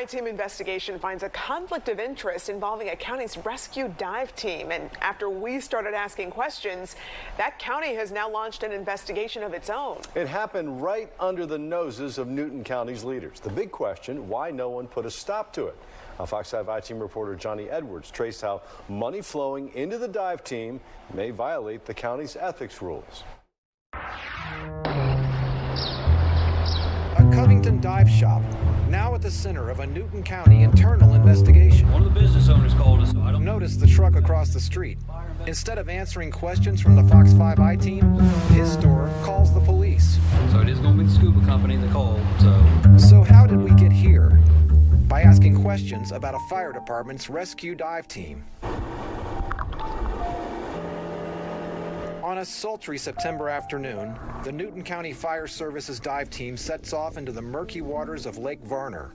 I-team investigation finds a conflict of interest involving a county's rescue dive team. And after we started asking questions, that county has now launched an investigation of its own. It happened right under the noses of Newton County's leaders. The big question, why no one put a stop to it? Fox 5 I-team reporter Johnny Edwards traced how money flowing into the dive team may violate the county's ethics rules. A Covington dive shop, now at the center of a Newton County internal investigation. One of the business owners called us. I don't Notice the truck across the street. Instead of answering questions from the Fox 5 I-team, his store calls the police. So it is going to be the Scuba company that called. So how did we get here? By asking questions about a fire department's rescue dive team. On a sultry September afternoon, the Newton County Fire Service's dive team sets off into the murky waters of Lake Varner.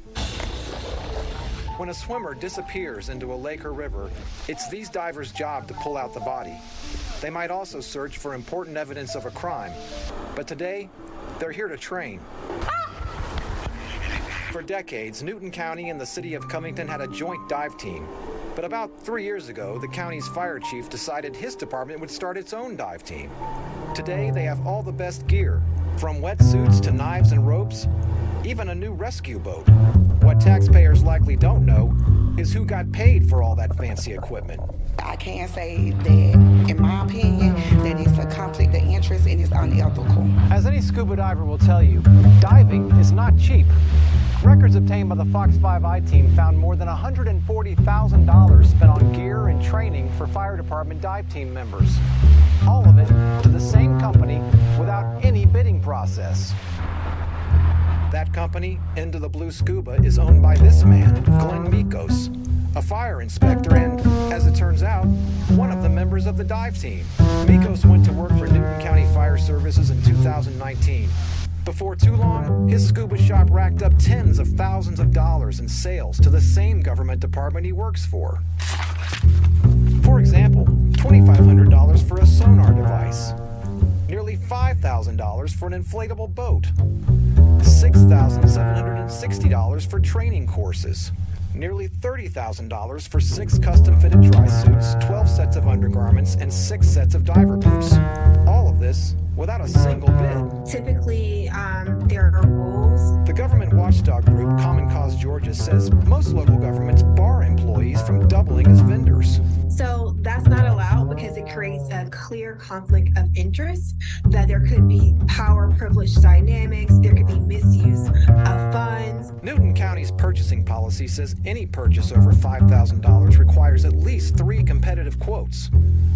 When a swimmer disappears into a lake or river, it's these divers' job to pull out the body. They might also search for important evidence of a crime. But today, they're here to train. For decades, Newton County and the city of Covington had a joint dive team. But about 3 years ago, the county's fire chief decided his department would start its own dive team. Today, they have all the best gear, from wetsuits to knives and ropes, even a new rescue boat. What taxpayers likely don't know is who got paid for all that fancy equipment. I can say that, in my opinion, that it's a conflict of interest and it's unethical. As any scuba diver will tell you, diving is not cheap. Records obtained by the Fox 5 I-team found more than $140,000 spent on gear and training for fire department dive team members. All of it to the same company without any bidding process. That company, Into the Blue Scuba, is owned by this man, Glenn Mikos, a fire inspector and, as it turns out, one of the members of the dive team. Mikos went to work for Newton County Fire Services in 2019. Before too long, his scuba shop racked up tens of thousands of dollars in sales to the same government department he works for. For example, $2,500 for a sonar device, nearly $5,000 for an inflatable boat, $6,760 for training courses, nearly $30,000 for 6 custom-fitted dry suits, 12 sets of undergarments, and 6 sets of diver boots. All of this without a single bid. Typically, there are rules. The government watchdog group Common Cause Georgia says most local governments bar employees from doubling as vendors. So that's not allowed because it creates a clear conflict of interest, that there could be power privilege dynamics, there could be misuse of funds. Newton County's purchasing policy says any purchase over $5,000 requires at least 3 competitive quotes.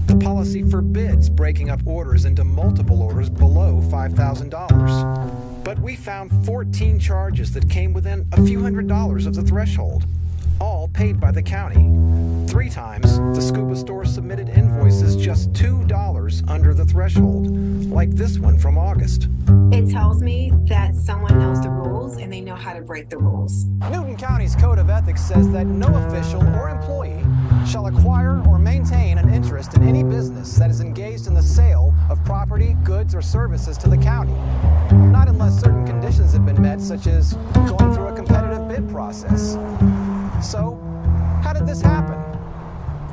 The policy forbids breaking up orders into multiple orders below $5,000. But we found 14 charges that came within a few $100s of the threshold, all paid by the county. 3 times, the Scuba store submitted invoices just $2 under the threshold, like this one from August. It tells me that someone knows the rules and they know how to break the rules. Newton County's Code of Ethics says that no official or employee shall acquire or maintain an interest in any business that is engaged in the sale of property, goods, or services to the county, not unless certain conditions have been met, such as going through a competitive bid process. So, how did this happen?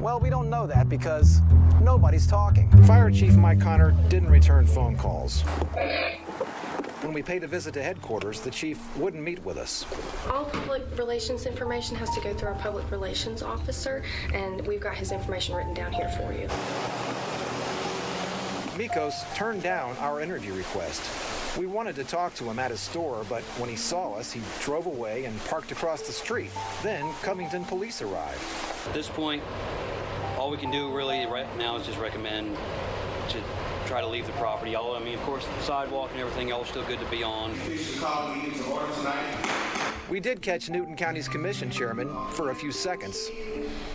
Well, we don't know that because nobody's talking. Fire Chief Mike Connor didn't return phone calls. When we paid a visit to headquarters, the chief wouldn't meet with us. All public relations information has to go through our public relations officer, and we've got his information written down here for you. Mikos turned down our interview request. We wanted to talk to him at his store, but when he saw us, he drove away and parked across the street. Then Covington police arrived. At this point, all we can do really right now is just recommend to try to leave the property. I mean, of course, the sidewalk and everything else still good to be on. We did catch Newton County's commission chairman for a few seconds.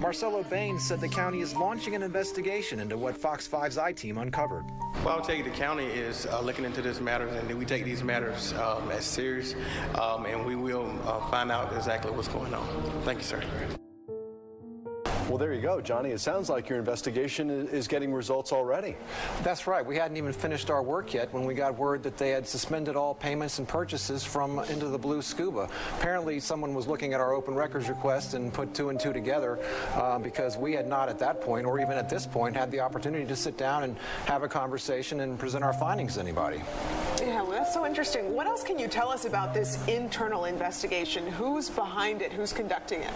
Marcelo Bain said the county is launching an investigation into what Fox 5's I-team uncovered. Well, I'll tell you, the county is looking into this matter, and we take these matters as serious, and we will find out exactly what's going on. Thank you, sir. Well, there you go, Johnny. It sounds like your investigation is getting results already. That's right. We hadn't even finished our work yet when we got word that they had suspended all payments and purchases from Into the Blue Scuba. Apparently, someone was looking at our open records request and put two and two together because we had not at that point, or even at this point, had the opportunity to sit down and have a conversation and present our findings to anybody. Yeah, well, that's so interesting. What else can you tell us about this internal investigation? Who's behind it? Who's conducting it?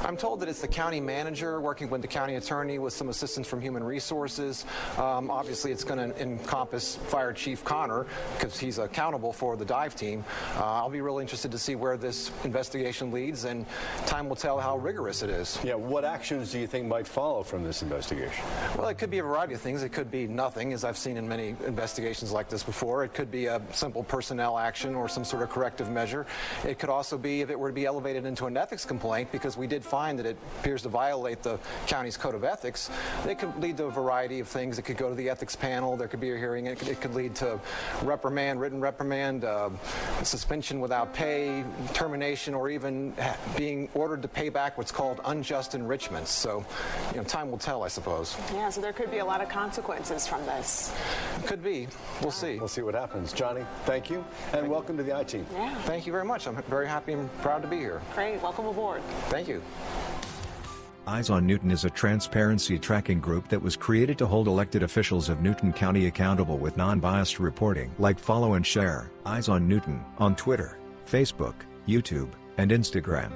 I'm told that it's the county manager working with the county attorney with some assistance from Human Resources. Obviously, it's going to encompass Fire Chief Connor because he's accountable for the dive team. I'll be really interested to see where this investigation leads, and time will tell how rigorous it is. Yeah, what actions do you think might follow from this investigation? Well, it could be a variety of things. It could be nothing, as I've seen in many investigations like this before. It could be a simple personnel action or some sort of corrective measure. It could also be, if it were to be elevated into an ethics complaint, because we did find that it appears to violate the county's code of ethics, it could lead to a variety of things. It could go to the ethics panel. There could be a hearing. It could lead to reprimand, written reprimand, suspension without pay, termination, or even being ordered to pay back what's called unjust enrichments. So, time will tell, I suppose. Yeah, so there could be a lot of consequences from this. Could be. We'll see. We'll see what happens. Johnny, thank you, and welcome to the I-Team. Yeah. Thank you very much. I'm very happy and proud to be here. Great. Welcome aboard. Thank you. Eyes on Newton is a transparency tracking group that was created to hold elected officials of Newton County accountable with non-biased reporting. Like, follow, and share Eyes on Newton on Twitter, Facebook, YouTube, and Instagram.